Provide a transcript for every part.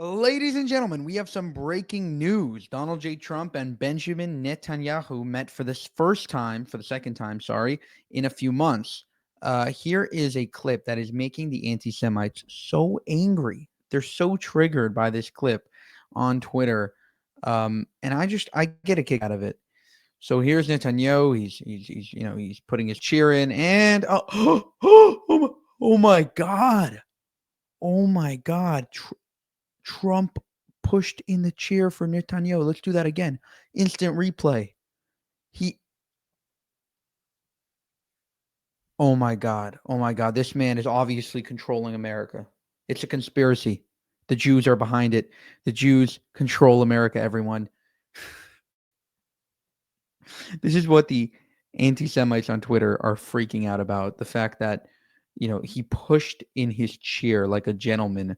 Ladies and gentlemen, we have some breaking news. Donald J. Trump and Benjamin Netanyahu met for the second time, sorry, in a few months. Here is a clip that is making the anti-Semites so angry. They're so triggered by this clip on Twitter, and I get a kick out of it. So here's Netanyahu. He's putting his cheer in, and oh my God, oh my God. Trump pushed in the chair for Netanyahu. Let's do that again. Instant replay. He, oh my God. Oh my God. This man is obviously controlling America. It's a conspiracy. The Jews are behind it. The Jews control America, everyone. This is what the anti Semites on Twitter are freaking out about. The fact that, he pushed in his chair like a gentleman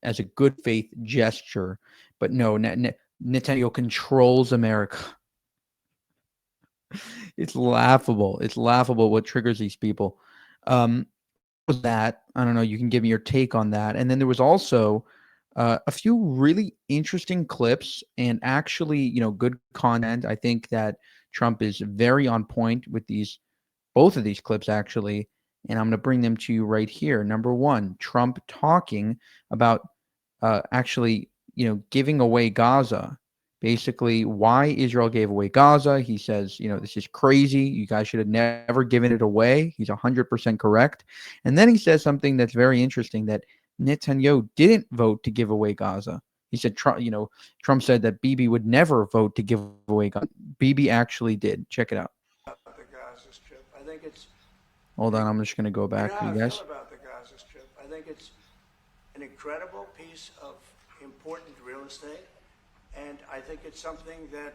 as a good faith gesture. But no, Netanyahu controls America. It's laughable. It's laughable what triggers these people. Was that I don't know. You can give me your take on that. And then there was also a few really interesting clips and actually, good content. I think that Trump is very on point with both of these clips actually, and I'm going to bring them to you right here. Number one, Trump talking about actually, giving away Gaza. Basically, why Israel gave away Gaza. He says, this is crazy. You guys should have never given it away. He's 100% correct. And then he says something that's very interesting, that Netanyahu didn't vote to give away Gaza. He said, Trump said that Bibi would never vote to give away Gaza. Bibi actually did. Check it out. The Gaza Strip. I think it's. Hold on, I'm just going to go back for you guys. About the Gaza Strip. I think it's an incredible piece of important real estate, and I think it's something that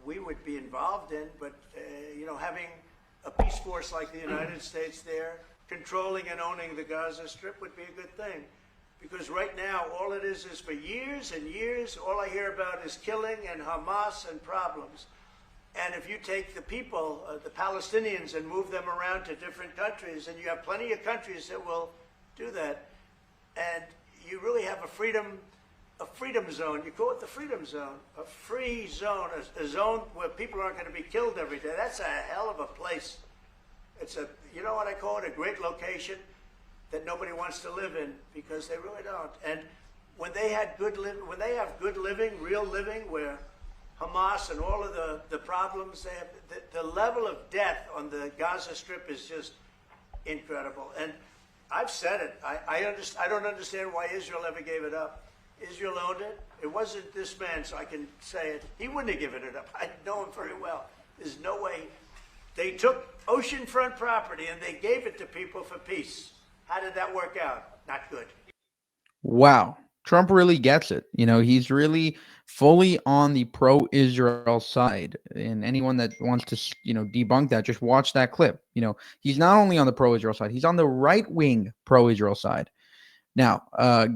we would be involved in. But having a peace force like the United States there, controlling and owning the Gaza Strip, would be a good thing. Because right now, all it is for years and years, all I hear about is killing and Hamas and problems. And if you take the people, the Palestinians, and move them around to different countries, and you have plenty of countries that will do that, and you really have a freedom zone. You call it the freedom zone, a free zone, a zone where people aren't going to be killed every day. That's a hell of a place. It's you know what I call it, a great location that nobody wants to live in, because they really don't. And when they have good living, real living, where Hamas and all of the problems they have, the level of death on the Gaza Strip is just incredible. And I've said it. I don't understand why Israel ever gave it up. Israel owned it. It wasn't this man, so I can say it. He wouldn't have given it up. I know him very well. There's no way. They took oceanfront property and they gave it to people for peace. How did that work out? Not good. Wow. Trump really gets it. He's really fully on the pro-Israel side. And anyone that wants to, debunk that, just watch that clip. He's not only on the pro-Israel side, he's on the right-wing pro-Israel side. Now,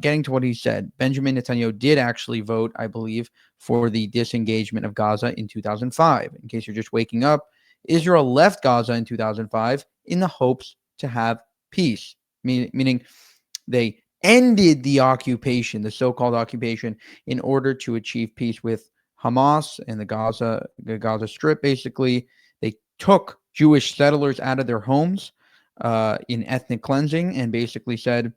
getting to what he said, Benjamin Netanyahu did actually vote, I believe, for the disengagement of Gaza in 2005. In case you're just waking up, Israel left Gaza in 2005 in the hopes to have peace, meaning they ended the occupation, the so-called occupation, in order to achieve peace with Hamas and the Gaza Strip. Basically, they took Jewish settlers out of their homes in ethnic cleansing and basically said,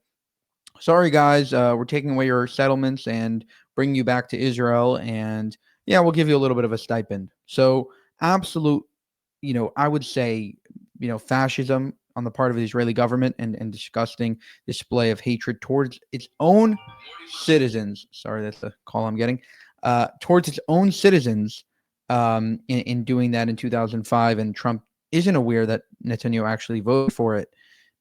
sorry, guys, we're taking away your settlements and bringing you back to Israel. And yeah, we'll give you a little bit of a stipend. So absolute, I would say, fascism on the part of the Israeli government and disgusting display of hatred towards its own citizens. Sorry, that's the call I'm getting. Towards its own citizens in doing that in 2005. And Trump isn't aware that Netanyahu actually voted for it.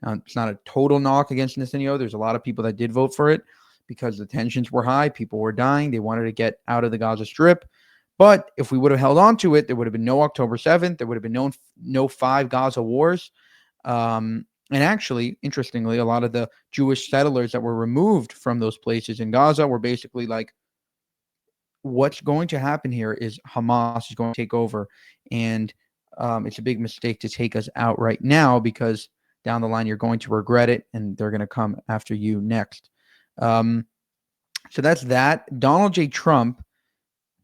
Now, it's not a total knock against Netanyahu. There's a lot of people that did vote for it because the tensions were high. People were dying. They wanted to get out of the Gaza Strip. But if we would have held on to it, there would have been no October 7th. There would have been no 5 Gaza wars. And actually, interestingly, a lot of the Jewish settlers that were removed from those places in Gaza were basically like, what's going to happen here is Hamas is going to take over. And it's a big mistake to take us out right now, because down the line you're going to regret it and they're going to come after you next. So that's that. Donald J. Trump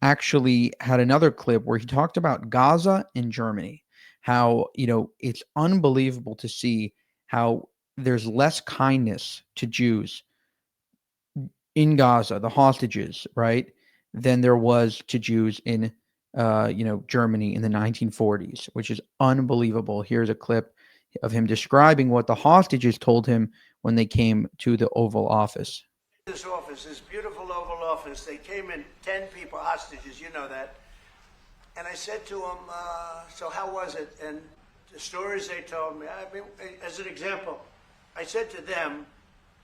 actually had another clip where he talked about Gaza and Germany, how, it's unbelievable to see how there's less kindness to Jews in Gaza, the hostages, right, than there was to Jews in, Germany in the 1940s, which is unbelievable. Here's a clip of him describing what the hostages told him when they came to the Oval Office. This beautiful Oval Office, they came in 10 people, hostages, you know that. And I said to them, so how was it? And the stories they told me, I mean, as an example, I said to them,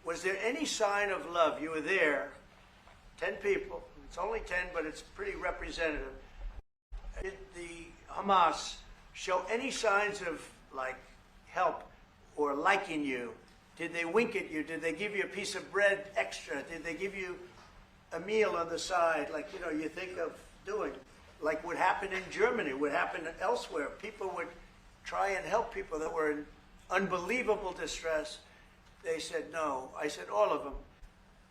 was there any sign of love? You were there, 10 people. It's only 10, but it's pretty representative. Did the Hamas show any signs of, like, help or liking you? Did they wink at you? Did they give you a piece of bread extra? Did they give you a meal on the side, like, you think of doing? Like what happened in Germany, what happened elsewhere. People would try and help people that were in unbelievable distress. They said no. I said, all of them.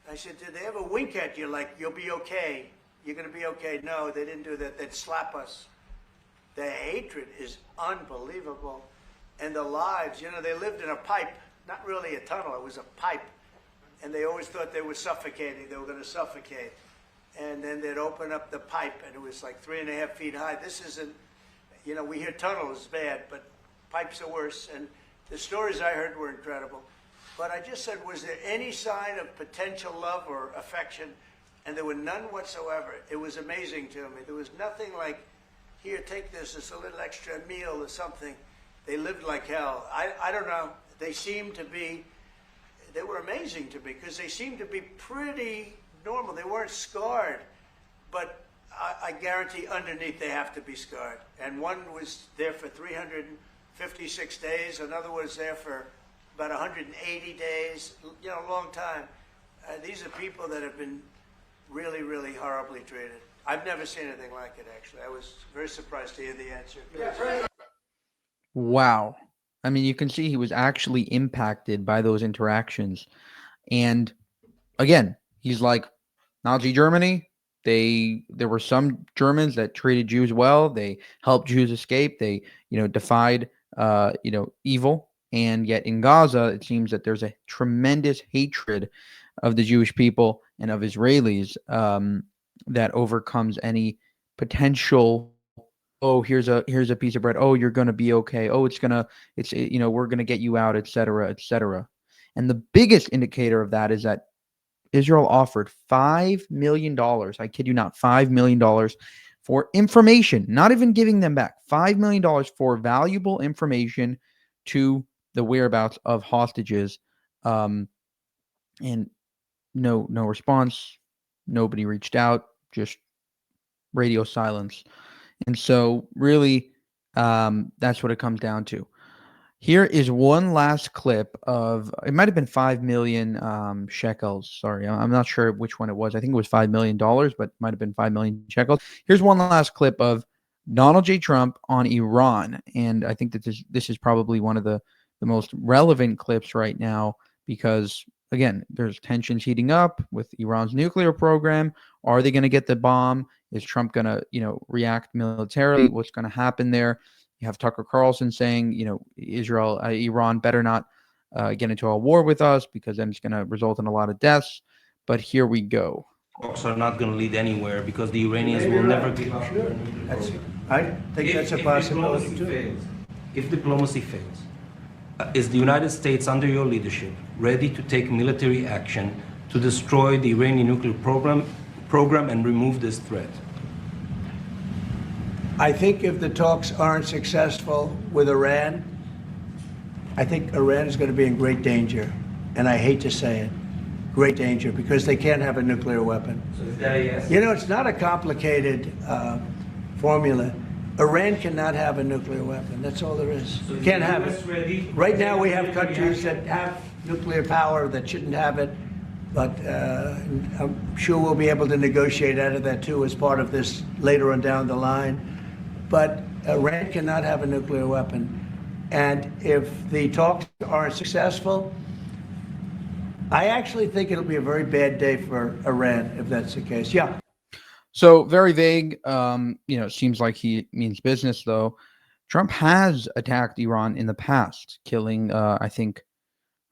I said, did they ever wink at you like, you'll be okay? You're going to be okay? No, they didn't do that. They'd slap us. The hatred is unbelievable. And the lives, they lived in a pipe, not really a tunnel, it was a pipe. And they always thought they were suffocating. They were going to suffocate. And then they'd open up the pipe, and it was like 3.5 feet high. This isn't, we hear tunnels bad, but pipes are worse. And the stories I heard were incredible. But I just said, was there any sign of potential love or affection? And there were none whatsoever. It was amazing to me. There was nothing like, here, take this, it's a little extra meal or something. They lived like hell. I don't know. They were amazing to me because they seemed to be pretty normal. They weren't scarred, but I guarantee underneath they have to be scarred. And one was there for 356 days. Another was there for about 180 days, a long time. These are people that have been really, really horribly treated. I've never seen anything like it, actually. I was very surprised to hear the answer. Wow. I mean, you can see he was actually impacted by those interactions. And again, he's like, Nazi Germany, there were some Germans that treated Jews well. They helped Jews escape. They, defied, evil. And yet in Gaza, it seems that there's a tremendous hatred of the Jewish people and of Israelis that overcomes any potential, oh, here's a piece of bread. Oh, you're going to be okay. Oh, we're going to get you out, et cetera, et cetera. And the biggest indicator of that is that Israel offered $5 million. I kid you not, $5 million for information, not even giving them back. $5 million for valuable information to the whereabouts of hostages. And no response. Nobody reached out, just radio silence. And so really, that's what it comes down to. Here is one last clip of, it might have been 5 million shekels. Sorry, I'm not sure which one it was. I think it was $5 million, but it might have been 5 million shekels. Here's one last clip of Donald J. Trump on Iran. And I think that this is probably one of the most relevant clips right now because, again, there's tensions heating up with Iran's nuclear program. Are they going to get the bomb? Is Trump going to, react militarily? What's going to happen there? You have Tucker Carlson saying, Iran better not get into a war with us because then it's going to result in a lot of deaths. But here we go. Talks are not going to lead anywhere because the Iranians will never give up. I think that's a possibility too. If diplomacy fails, is the United States under your leadership ready to take military action to destroy the Iranian nuclear program and remove this threat? I think if the talks aren't successful with Iran, I think Iran is going to be in great danger. And I hate to say it, great danger, because they can't have a nuclear weapon. So is that a yes? It's not a complicated formula. Iran cannot have a nuclear weapon. That's all there is. So can't have it. Right now we have countries that have nuclear power that shouldn't have it. But I'm sure we'll be able to negotiate out of that too as part of this later on down the line. But Iran cannot have a nuclear weapon. And if the talks aren't successful, I actually think it'll be a very bad day for Iran if that's the case. Yeah. So very vague. It seems like he means business, though. Trump has attacked Iran in the past, killing, I think,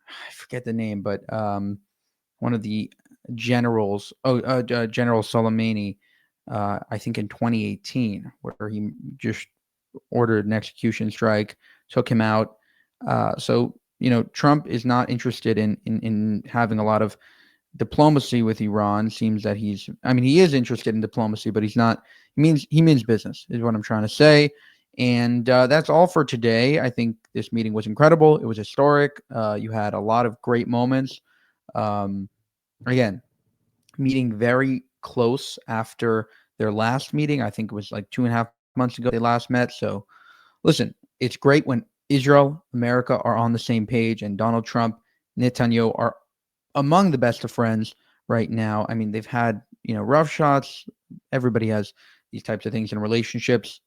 I forget the name, but one of the generals, General Soleimani, I think in 2018, where he just ordered an execution strike, took him out. So Trump is not interested in having a lot of diplomacy with Iran. Seems that he is interested in diplomacy, but he's not. He means business, is what I'm trying to say. And that's all for today. I think this meeting was incredible. It was historic. You had a lot of great moments. Again, meeting very close after their last meeting. I think it was like 2.5 months ago they last met. So listen, it's great when Israel, America are on the same page, and Donald Trump, Netanyahu are among the best of friends right now. I mean, they've had, rough shots. Everybody has these types of things in relationships,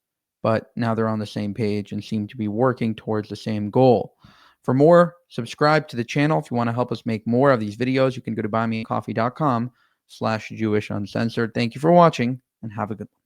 but now they're on the same page and seem to be working towards the same goal. For more, subscribe to the channel. If you want to help us make more of these videos, you can go to buymeacoffee.com/JewishUncensored. Thank you for watching and have a good one.